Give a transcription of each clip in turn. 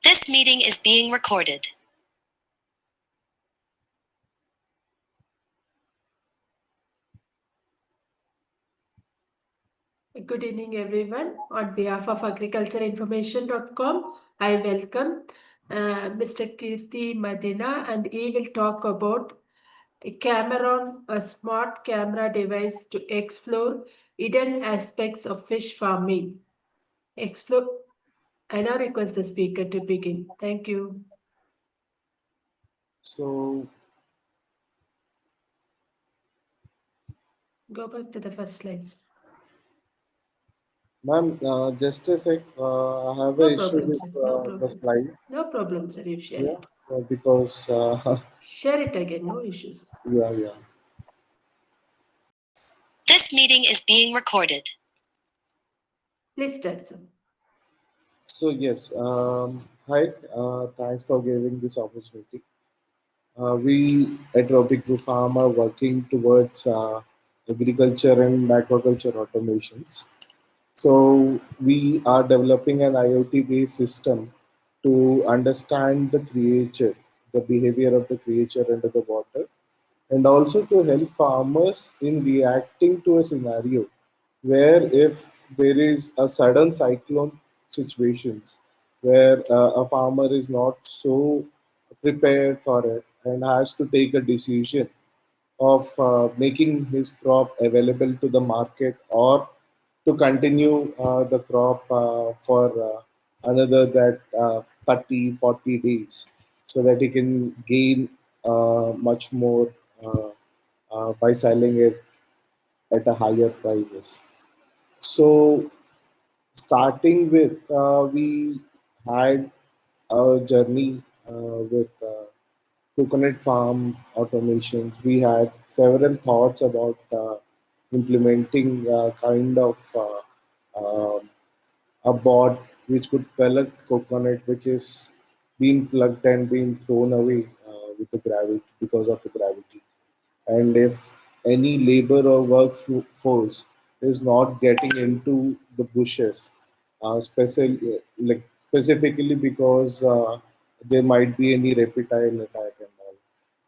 This meeting is being recorded. Good evening, everyone. On behalf of agricultureinformation.com, I welcome Mr. Kiriti Madina, and he will talk about a CAMARON, a smart camera device to explore hidden aspects of fish farming. Explore. I now request the speaker to begin. Thank you. So, Go back to the first slides. ma'am, just a sec. I have No an issue problem, with sir. No the problem. slide. No problem, sir. You share Yeah, it. because Share it again. No issues. yeah. This meeting is being recorded. Please start, sir. So yes, hi. Thanks for giving this opportunity. We at Robic Rufarm are working towards agriculture and aquaculture automations. So we are developing an IoT-based system to understand the creature, the behavior of the creature under the water, and also to help farmers in reacting to a scenario where if there is a sudden cyclone situations where a farmer is not so prepared for it and has to take a decision of making his crop available to the market or to continue the crop for another that 30-40 days so that he can gain much more by selling it at a higher prices. So starting with we had a journey with coconut farm automations. We had several thoughts about implementing kind of a bot which could collect coconut which is being plugged and being thrown away with the gravity because of the gravity. And if any labor or workforce is not getting into the bushes, like specifically because there might be any reptile attack and all.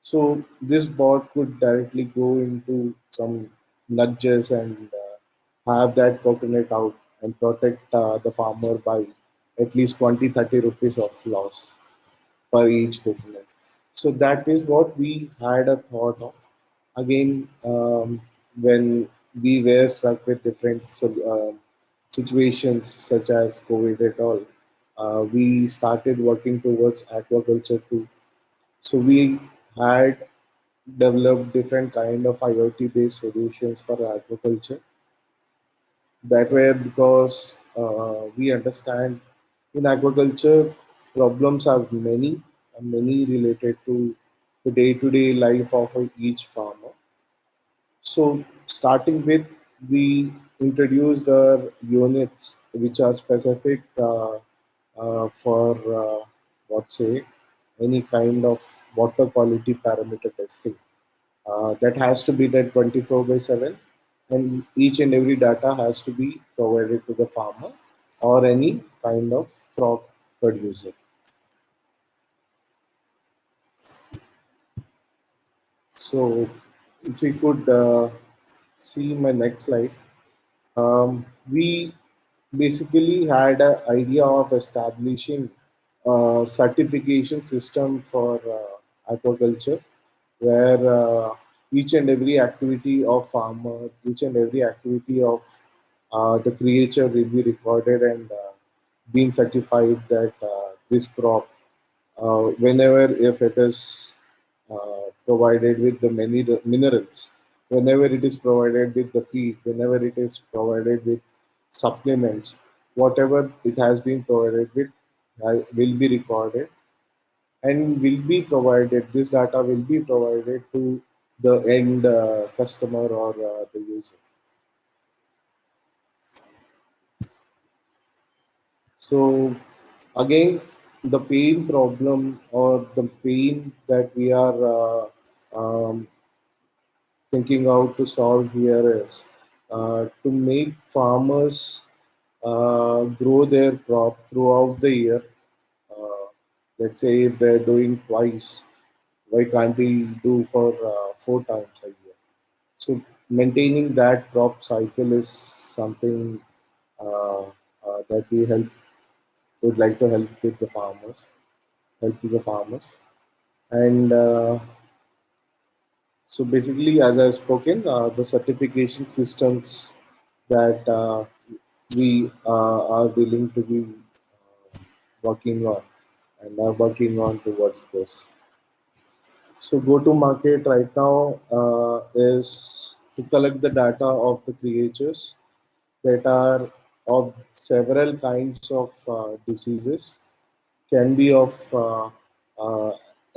So this bot could directly go into some nudges and have that coconut out and protect the farmer by at least 20-30 rupees of loss per each coconut. So that is what we had a thought of. Again, when we were struck with different situations such as COVID at all, we started working towards aquaculture too. So we had developed different kind of IoT-based solutions for aquaculture. That way, because we understand in agriculture, problems are many, many related to the day-to-day life of each farmer. So, starting with, we introduced our units which are specific for what say any kind of water quality parameter testing. That has to be done 24/7, and each and every data has to be provided to the farmer or any kind of crop producer. So, if we could see my next slide, we basically had an idea of establishing a certification system for aquaculture where each and every activity of farmer, each and every activity of the creature will be recorded and being certified that this crop, whenever if it is provided with the many minerals, whenever it is provided with the feed, whenever it is provided with supplements, whatever it has been provided with will be recorded and will be provided, this data will be provided to the end customer or the user. So again, the pain problem or the pain that we are thinking out to solve here is to make farmers grow their crop throughout the year Let's say if they're doing twice, why can't we do for 4 times a year? So maintaining that crop cycle is something that we would like to help with the farmers, help with the farmers. And so basically, as I've spoken, the certification systems that we are willing to be working on and are working on towards this. So go-to-market right now is to collect the data of the creatures that are of several kinds of diseases, can be of uh,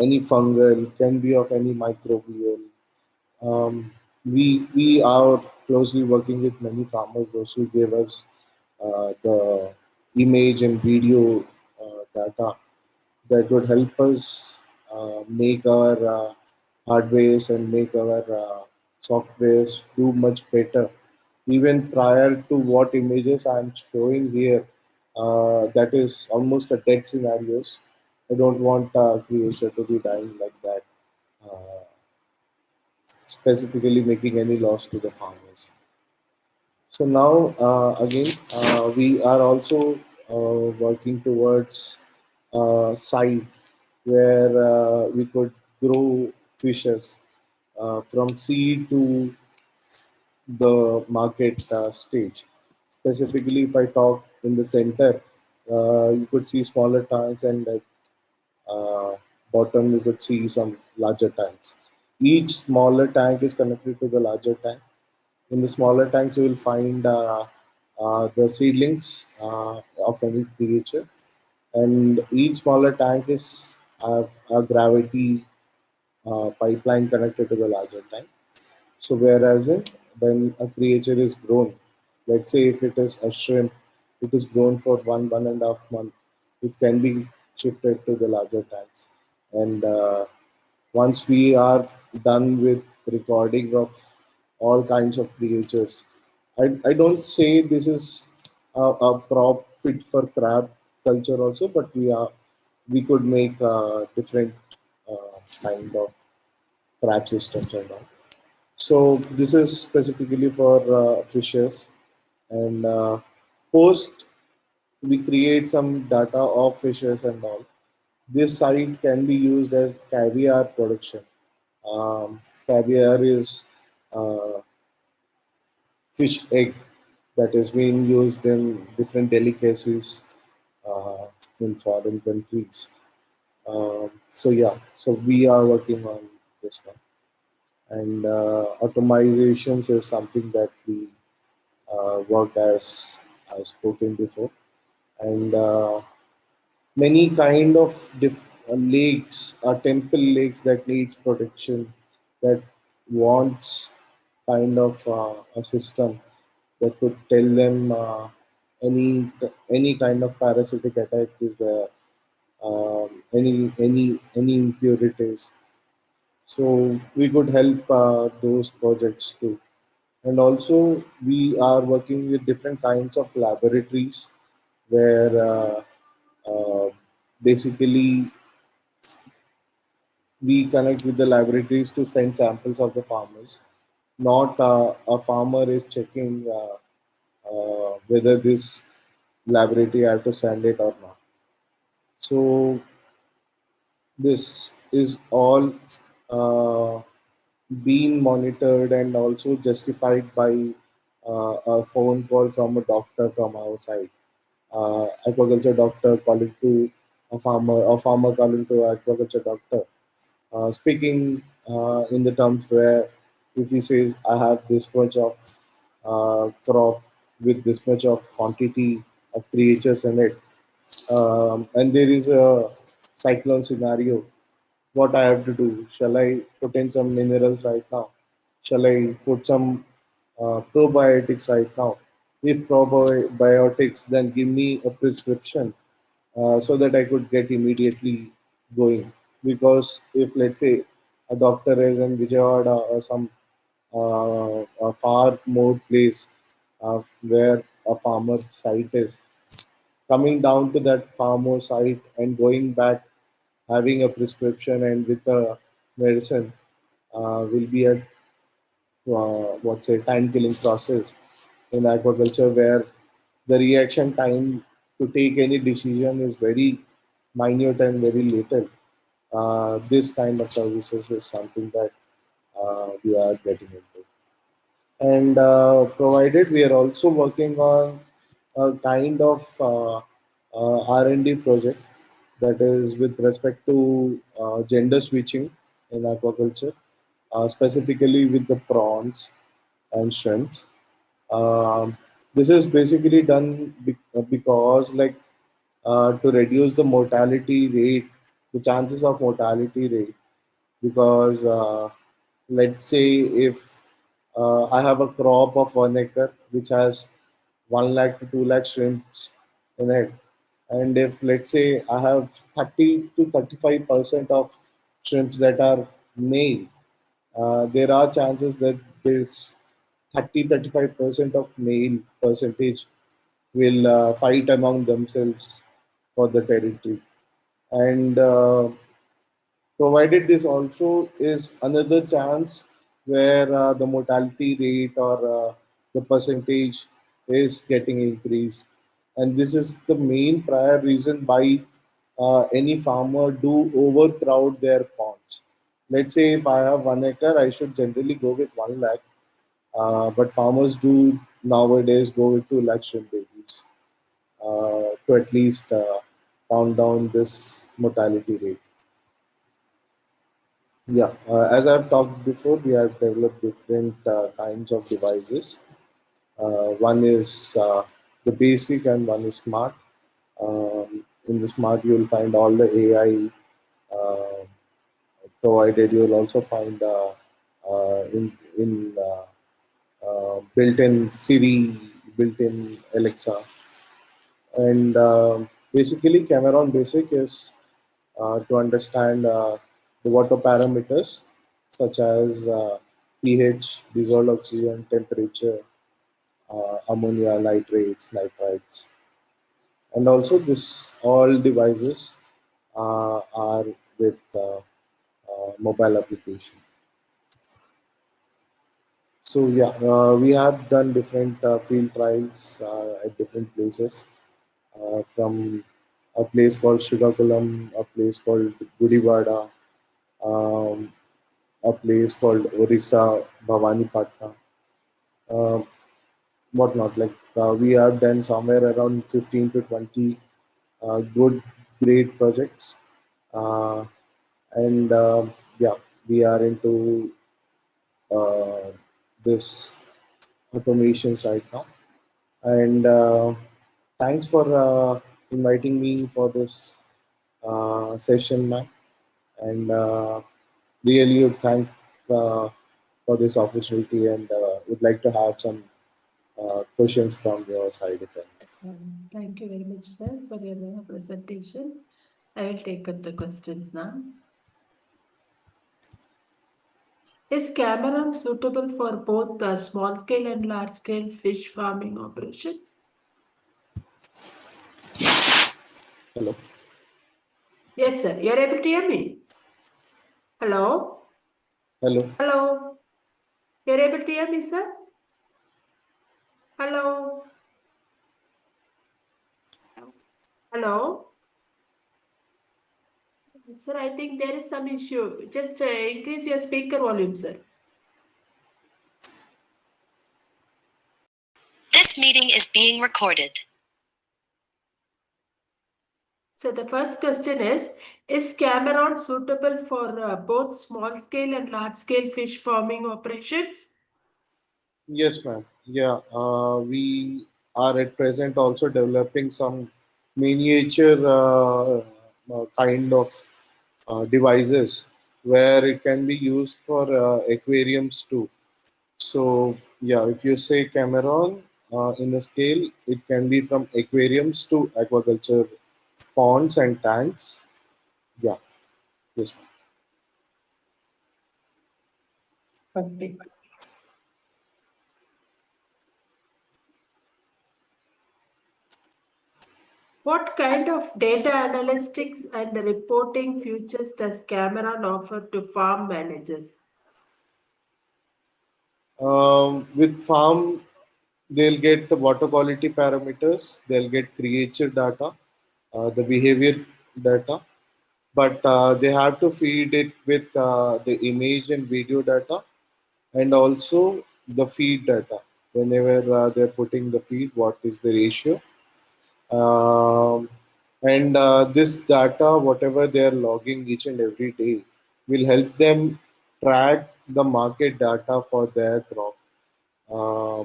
any fungal, can be of any microbial. We are closely working with many farmers, those who gave us the image and video data that would help us make our hardwares and make our softwares do much better. Even prior to what images I'm showing here, that is almost a dead scenarios. I don't want creature to be dying like that, uh, specifically making any loss to the farmers. So now, again, we are also working towards site where we could grow fishes from seed to the market stage. Specifically, if I talk in the center, you could see smaller tanks, and at bottom you could see some larger tanks. Each smaller tank is connected to the larger tank. In the smaller tanks, you will find the seedlings of any creature, and each smaller tank is have a gravity pipeline connected to the larger tank. So whereas when a creature is grown, let's say if it is a shrimp, it is grown for 1.5 month, it can be shifted to the larger tanks. And once we are done with recording of all kinds of creatures, I don't say this is a prop fit for crab culture also, but we could make different kind of crab systems and all. So this is specifically for fishes, and post we create some data of fishes and all. This site can be used as caviar production. Caviar is uh, fish egg that is being used in different delicacies uh, in foreign countries. So yeah, so we are working on this one, and automizations is something that we work as I've spoken before, and many kind of lakes, temple lakes that needs protection, that wants kind of a system that could tell them any kind of parasitic attack is there, any impurities. So we could help those projects too. And also we are working with different kinds of laboratories where uh, basically we connect with the laboratories to send samples of the farmers. Not a farmer is checking whether this laboratory have to send it or not. So this is all uh, being monitored and also justified by a phone call from a doctor from our side. Aquaculture doctor calling to a farmer calling to aquaculture doctor, speaking in the terms where if he says I have this much of crop with this much of quantity of creatures in it, and there is a cyclone scenario, what I have to do? Shall I put in some minerals right now? Shall I put some probiotics right now? If probiotics, then give me a prescription so that I could get immediately going. Because if let's say a doctor is in Vijayawada or some a far more place where a farmer site is, coming down to that farmer site and going back having a prescription and with a medicine will be a what's a time killing process in aquaculture where the reaction time to take any decision is very minute and very little. This kind of services is something that we are getting into. And provided we are also working on a kind of R&D project that is with respect to gender switching in aquaculture, specifically with the prawns and shrimps. Um, this is basically done because, like, to reduce the mortality rate, the chances of mortality rate, because let's say if I have a crop of 1 acre which has 1 lakh to 2 lakh shrimps in it, and if let's say I have 30 to 35% of shrimps that are male, there are chances that this 30-35% of male percentage will fight among themselves for the territory. And provided this also is another chance where the mortality rate or the percentage is getting increased. And this is the main prior reason why any farmer do overcrowd their ponds. Let's say if I have 1 acre, I should generally go with 1 lakh, but farmers do nowadays go with 2 lakh shrimp babies to at least pound down this mortality rate. Yeah, as I've talked before, we have developed different kinds of devices. One is the basic and one is smart. In the smart, you'll find all the AI provided. You'll also find built-in Siri, built-in Alexa, and basically, CAMARON Basic is to understand the water parameters such as pH, dissolved oxygen, temperature, ammonia, nitrates, nitrites, and also this all devices are with mobile application. So yeah, we have done different field trials at different places, from a place called Srikakulam, a place called Gudivada, um, a place called Orissa, Bhavanipatna, uh, whatnot. Like we have done somewhere around 15 to 20 good, great projects, uh, and yeah, we are into uh, this automations right now. And thanks for inviting me for this session, man. And really would thank uh, for this opportunity and would like to have some questions from your side if any. Thank you very much, sir, for your presentation. I will take up the questions now. Is Cameron suitable for both small scale and large scale fish farming operations? Hello. Yes, sir. You're able to hear me? Hello? Hello. Hello? You're able to hear me, sir? Hello? Hello? Sir, I think there is some issue. Just increase your speaker volume, sir. This meeting is being recorded. So the first question is Cameron suitable for both small scale and large scale fish farming operations? Yes, ma'am. Yeah, we are at present also developing some miniature kind of devices where it can be used for aquariums too. So, yeah, if you say Cameron in a scale, it can be from aquariums to aquaculture ponds and tanks. Yeah, yes, ma'am. Okay. What kind of data analytics and reporting features does CAMARON offer to farm managers? With farm, they'll get the water quality parameters, they'll get creature data, the behavior data, but they have to feed it with the image and video data, and also the feed data. Whenever they're putting the feed, what is the ratio? Um, and this data, whatever they are logging each and every day, will help them track the market data for their crop. Uh,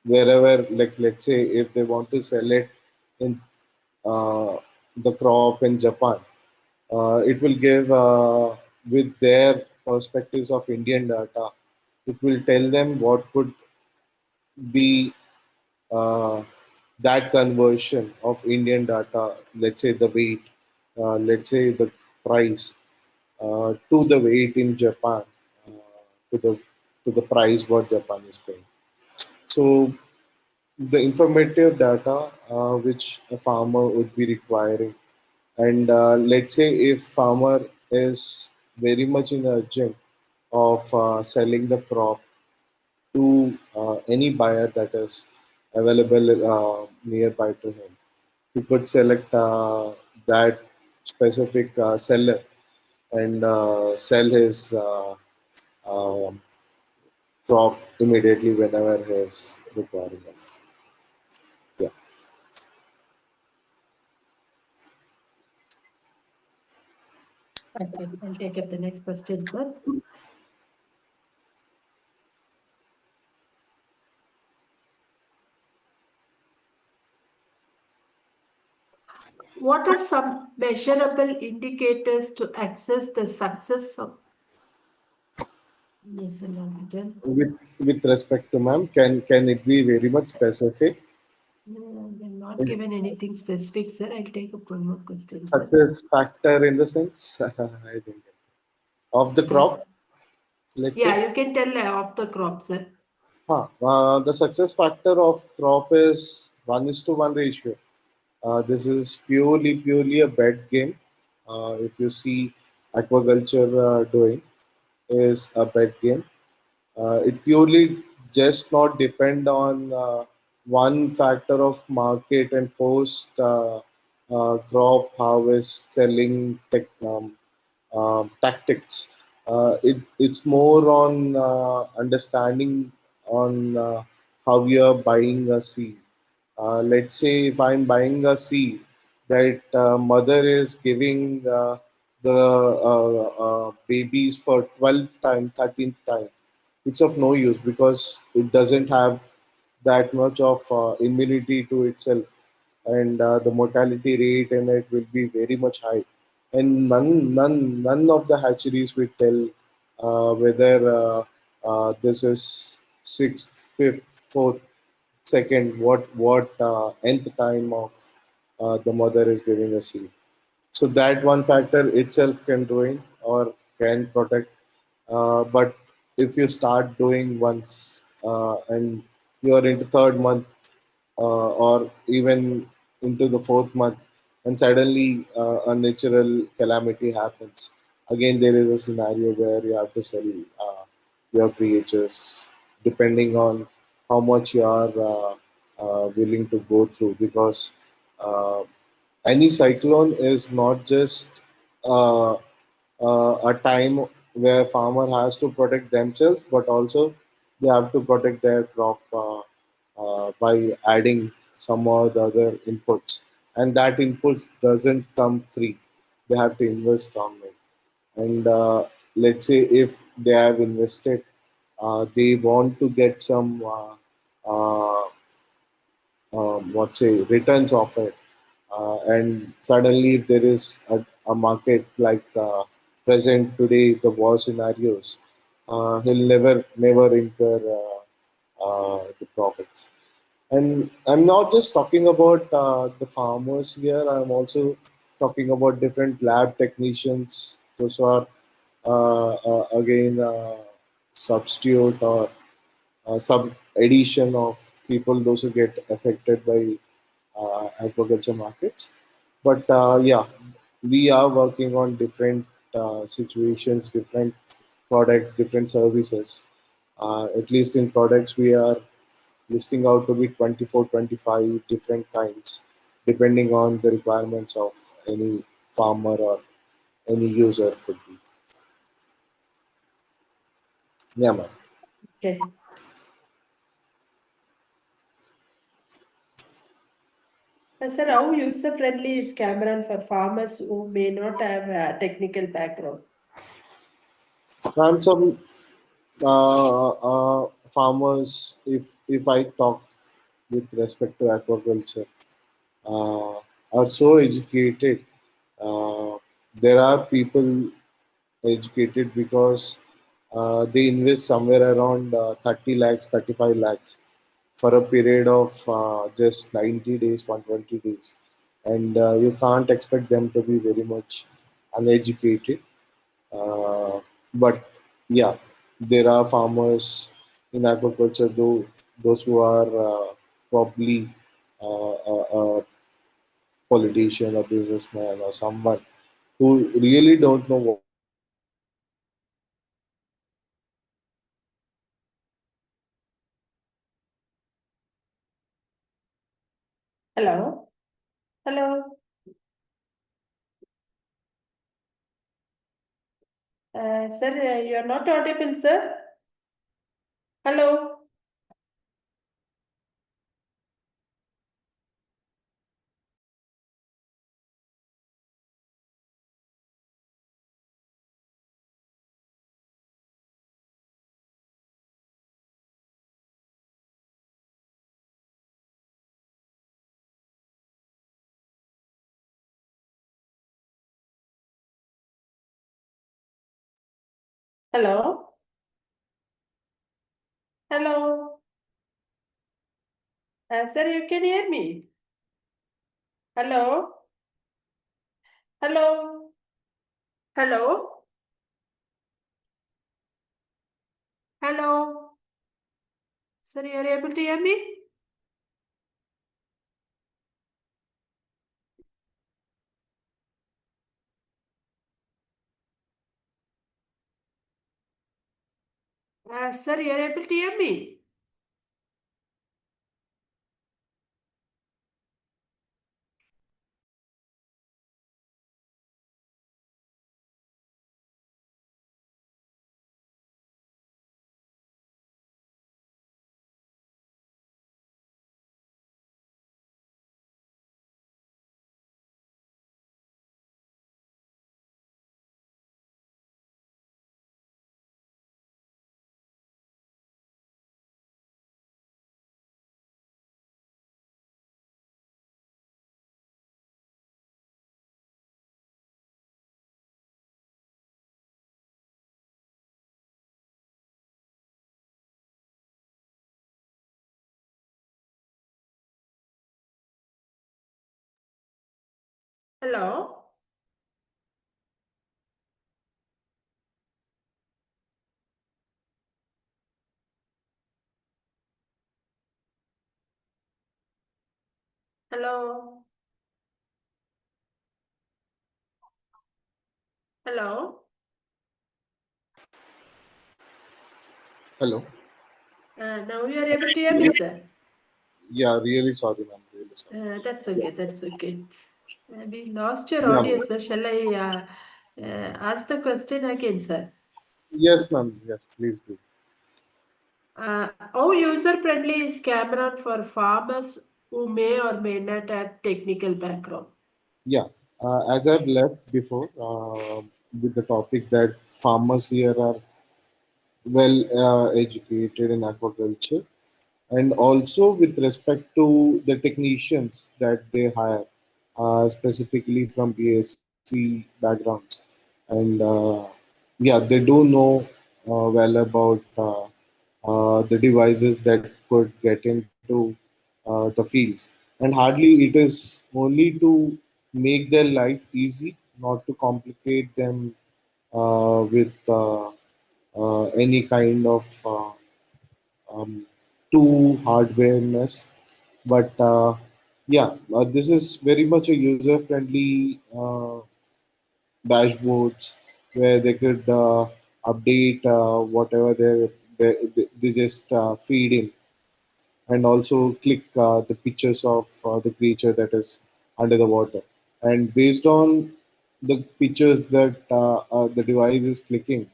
Wherever, like let's say, if they want to sell it in the crop in Japan, it will give with their perspectives of Indian data. It will tell them what could be uh, that conversion of Indian data, let's say the weight, let's say the price, to the weight in Japan, to the price what Japan is paying. So the informative data which a farmer would be requiring, and let's say if farmer is very much in urgent of selling the crop to any buyer that is available nearby to him. He could select that specific seller and sell his um, crop immediately whenever he is requiring it. Yeah. Okay, I'll take up the next question, sir. What are some measurable indicators to assess the success of? Yes, sir, With respect to ma'am, can it be very much specific? no, they're not given anything specific, sir. I'll take up one more question, sir. Success factor in the sense I don't get it. Of the crop, let's say. Yeah, you can tell off the crop, sir. The success factor of crop is 1:1 ratio. This is purely a bet game. If you see aquaculture doing is a bet game. It purely just not depend on one factor of market and post crop harvest selling tactics. It's more on understanding on how you are buying a seed. Let's say if I'm buying a seed that mother is giving the babies for 12th time, 13th time, it's of no use because it doesn't have that much of immunity to itself, and the mortality rate in it will be very much high. And none of the hatcheries will tell whether this is sixth, fifth, fourth, second, what nth time of the mother is giving a seed. So that one factor itself can ruin or can protect. But if you start doing once and you are into third month or even into the fourth month, and suddenly a natural calamity happens, again there is a scenario where you have to sell your creatures depending on how much you are willing to go through, because uh, any cyclone is not just uh, a time where farmer has to protect themselves, but also they have to protect their crop by adding some or the other inputs, and that inputs doesn't come free. They have to invest on it, and let's say if they have invested, they want to get some uh, what say returns of it, and suddenly if there is a market like present today, the war scenarios, he'll never incur the profits. And I'm not just talking about the farmers here, I'm also talking about different lab technicians, those who are again substitute or sub addition of people, those who get affected by agriculture markets. But yeah, we are working on different situations, different products, different services. At least in products, we are listing out to be 24, 25 different kinds, depending on the requirements of any farmer or any user could be. Yeah, ma'am. Okay. Sir, how user-friendly is Cameron for farmers who may not have a technical background? And some farmers, if I talk with respect to aquaculture, uh, are so educated. Uh, there are people educated because they invest somewhere around 30 lakhs, 35 lakhs for a period of just 90 days, 120 days. And you can't expect them to be very much uneducated. But yeah, there are farmers in agriculture, though those who are probably a politician or businessman or someone who really don't know what Hello? Hello? Sir, you are not audible, sir. Hello? Hello? Hello? Sir, you can hear me? Hello? Hello? Hello? Hello? Sir, you are able to hear me? Sir, you are able to hear me? Hello? Hello? Hello? hello. Now you are able to hear me, sir. Yeah, really sorry, ma'am. Really sorry. That's Yeah, okay. That's okay. We lost your yeah, audio, ma'am. sir. Shall I ask the question again, sir? Yes, ma'am. Yes, please do. How user-friendly is Cameron for farmers who may or may not have technical background? Yeah, as I've left before with the topic that farmers here are well educated in aquaculture, and also with respect to the technicians that they hire, specifically from BSc backgrounds, and yeah, they do know well about the devices that could get into the fields, and hardly it is only to make their life easy, not to complicate them with any kind of um, too hardwareness, but Yeah, this is very much a user friendly dashboards where they could update whatever they just feed in, and also click the pictures of the creature that is under the water. And based on the pictures that the device is clicking,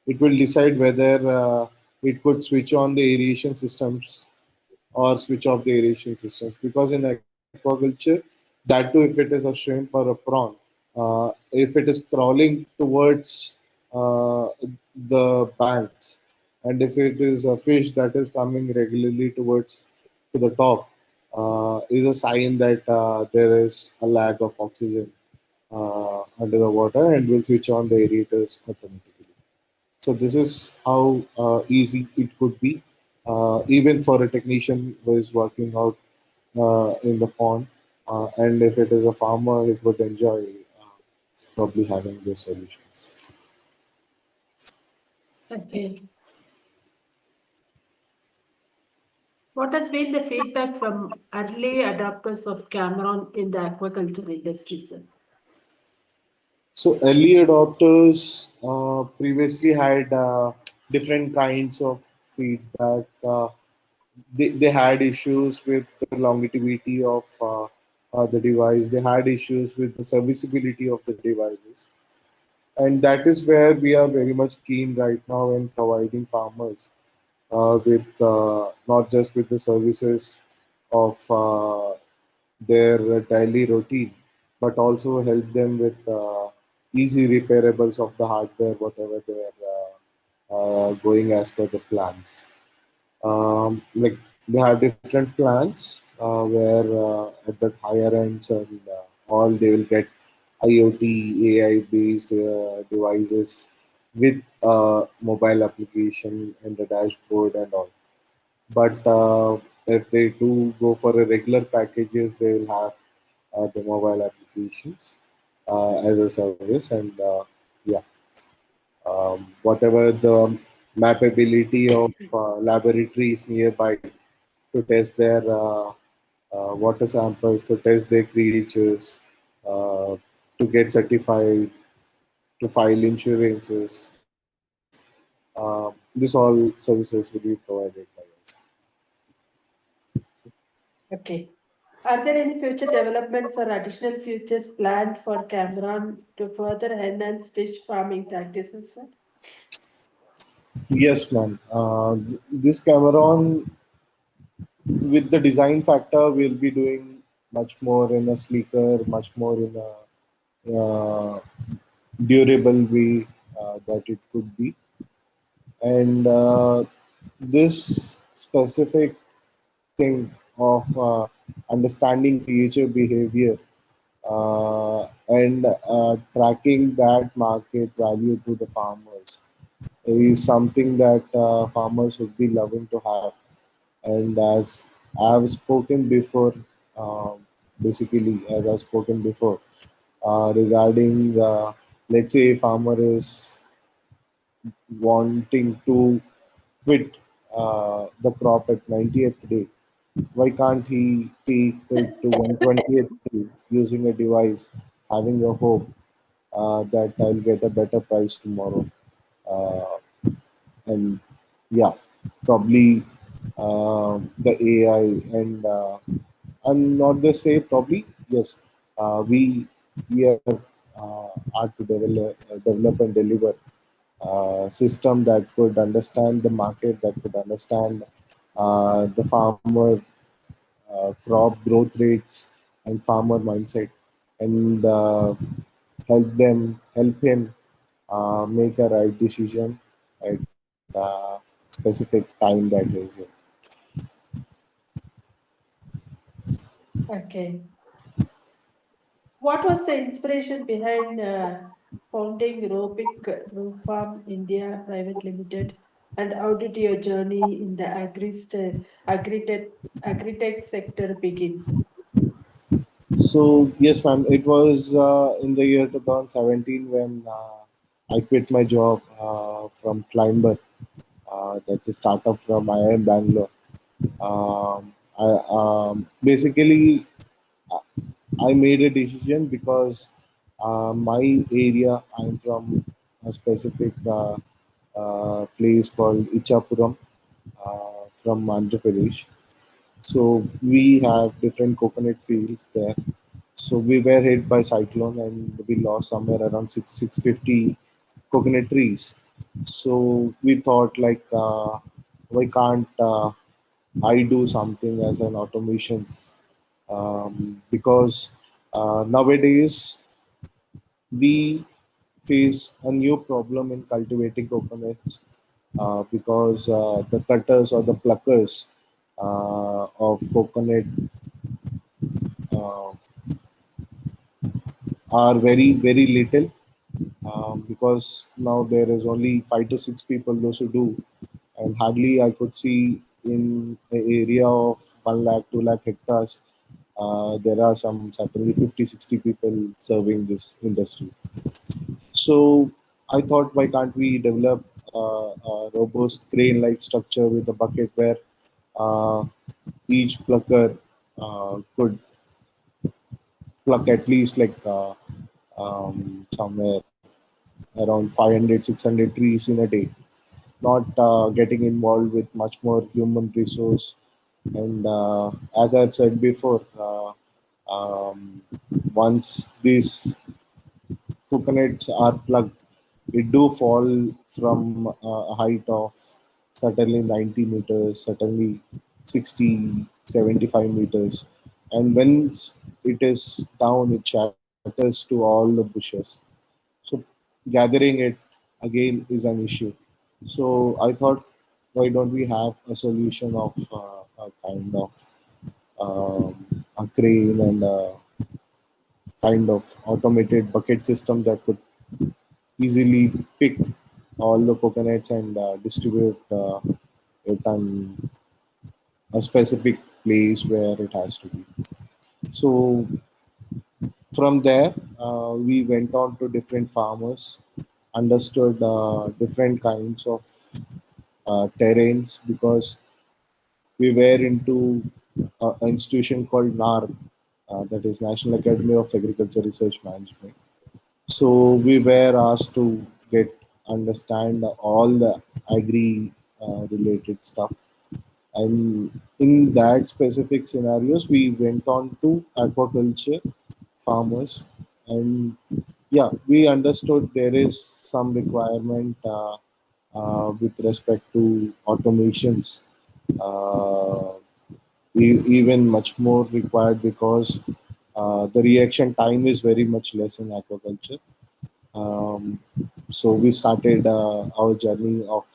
it will decide whether it could switch on the aeration systems or switch off the aeration systems. Because in aquaculture, that too, if it is a shrimp or a prawn, if it is crawling towards the banks, and if it is a fish that is coming regularly towards to the top, is a sign that there is a lack of oxygen under the water, and will switch on the aerators automatically. So this is how easy it could be, even for a technician who is working out in the pond. And if it is a farmer, it would enjoy probably having these solutions. Okay. What has been the feedback from early adopters of Cameron in the aquaculture industry, sir? So early adopters previously had different kinds of feedback. They had issues with the longevity of the device. They had issues with the serviceability of the devices, and that is where we are very much keen right now in providing farmers with not just with the services of their daily routine, but also help them with easy repairables of the hardware, whatever they are going as per the plans. Like they have different plans where at the higher ends and all they will get IoT, AI based devices with mobile application and the dashboard and all. But if they do go for a regular packages, they will have the mobile applications as a service, and yeah, whatever the mappability of laboratories nearby to test their water samples, to test their creatures, uh, to get certified, to file insurances. This all services will be provided by us. Okay. Are there any future developments or additional features planned for Cameron to further enhance fish farming practices, sir? Yes, ma'am. This Cameron, with the design factor, will be doing much more in a sleeker, much more in a durable way that it could be. And this specific thing of understanding creature behavior and tracking that market value to the farmers is something that farmers would be loving to have. And as I've spoken before, basically, as I've spoken before, regarding let's say a farmer is wanting to quit the crop at 90th day, why can't he take it to 120th day using a device, having a hope that I'll get a better price tomorrow? Uh, and yeah, probably the AI and I'm not the say probably yes, we are to develop and deliver system that could understand the market, that could understand the farmer crop growth rates and farmer mindset, and help him make a right decision at specific time that is. Okay. What was the inspiration behind founding Robic Rufarm India Private Limited, and how did your journey in the agri-tech, agri-tech sector begin, sir? So yes, ma'am. It was in the year 2017 when I quit my job from Climber. That's a startup from IIM Bangalore. Basically, I made a decision because my area, I'm from a specific place called Ichapuram from Andhra Pradesh. So we have different coconut fields there. So we were hit by cyclone and we lost somewhere around 650 coconut trees. So we thought like, why can't I do something as an automations? Because nowadays we face a new problem in cultivating coconuts because the cutters or the pluckers of coconut uh, are very little, because now there is only 5 to 6 people those who do, and hardly I could see in the area of 1 lakh 2 lakh hectares there are some certainly 50 60 people serving this industry. So I thought, why can't we develop a robust crane like structure with a bucket where uh, each plucker could pluck at least like somewhere around 500 600 trees in a day, not getting involved with much more human resource. And as I've said before, um, once these coconuts are plugged, it do fall from a height of certainly 90 meters, certainly 60, 75 meters. And when it is down, it shatters to all the bushes. So gathering it again is an issue. So I thought, why don't we have a solution of a kind of a crane and a kind of automated bucket system that could easily pick all the coconuts and distribute it on a specific place where it has to be. So from there, we went on to different farmers, understood different kinds of terrains, because we were into an institution called NAR, that is National Academy of Agriculture Research Management. So we were asked to get understand all the agri related stuff, and in that specific scenarios, we went on to aquaculture farmers, and yeah, we understood there is some requirement with respect to automations, uh, even much more required because the reaction time is very much less in aquaculture. Um, so we started our journey of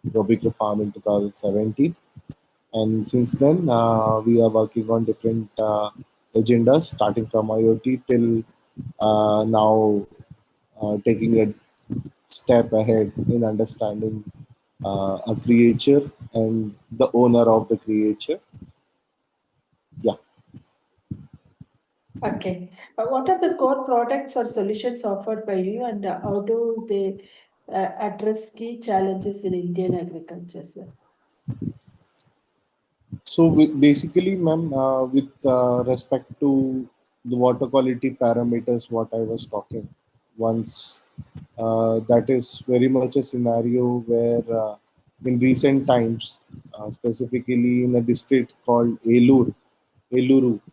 Robic Farm in 2017, and since then we are working on different agendas, starting from IoT till now, taking a step ahead in understanding a creature and the owner of the creature. Yeah. Okay. What are the core products or solutions offered by you, and how do they address key challenges in Indian agriculture, sir? So basically, ma'am, with respect to the water quality parameters, what I was talking once, that is very much a scenario where in recent times, specifically in a district called Eluru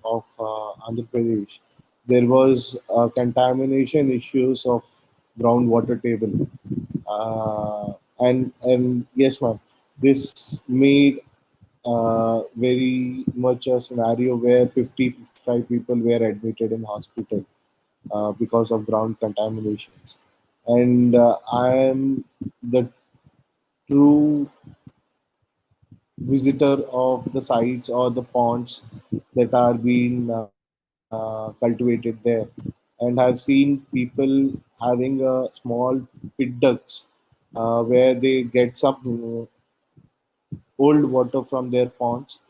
of Andhra Pradesh, there was contamination issues of groundwater table, and yes, ma'am, this made very much a scenario where 50 55 people were admitted in hospital because of ground contaminations. And I am the true visitor of the sites or the ponds that are being cultivated there, and have seen people having a small pit ducts where they get some old water from their ponds,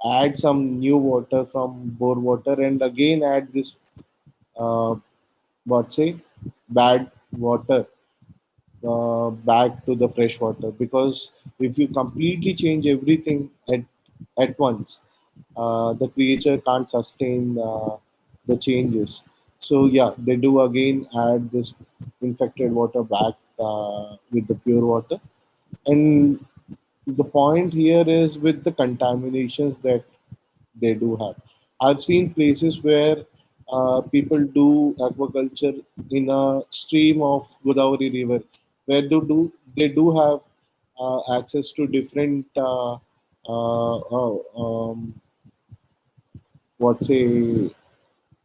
add some new water from bore water, and again add this uh, what say bad water back to the fresh water. Because if you completely change everything at once, the creature can't sustain the changes. So yeah, they do again add this infected water back with the pure water. And the point here is with the contaminations that they do have. I've seen places where people do aquaculture in a stream of Godavari River, where they do have access to different what say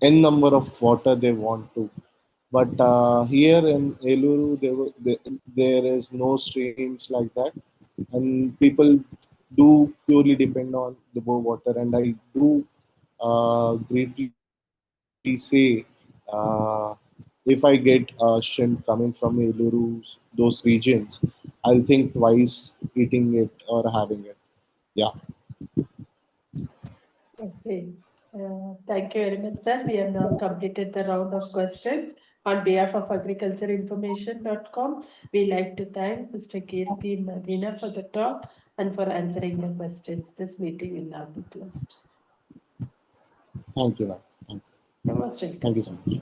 n number of water they want to. But here in Eluru, there is no streams like that, and people do purely depend on the bore water. And I do briefly say, if I get shrimp coming from Eluru's those regions, I'll think twice eating it or having it. Yeah. Okay. Thank you very much, sir. We have now completed the round of questions. On behalf of agricultureinformation.com, we like to thank Mr. Kirti Madina for the talk and for answering the questions. This meeting will now be closed. Thank you, ma'am. Thank you. You're most welcome. Thank you so much.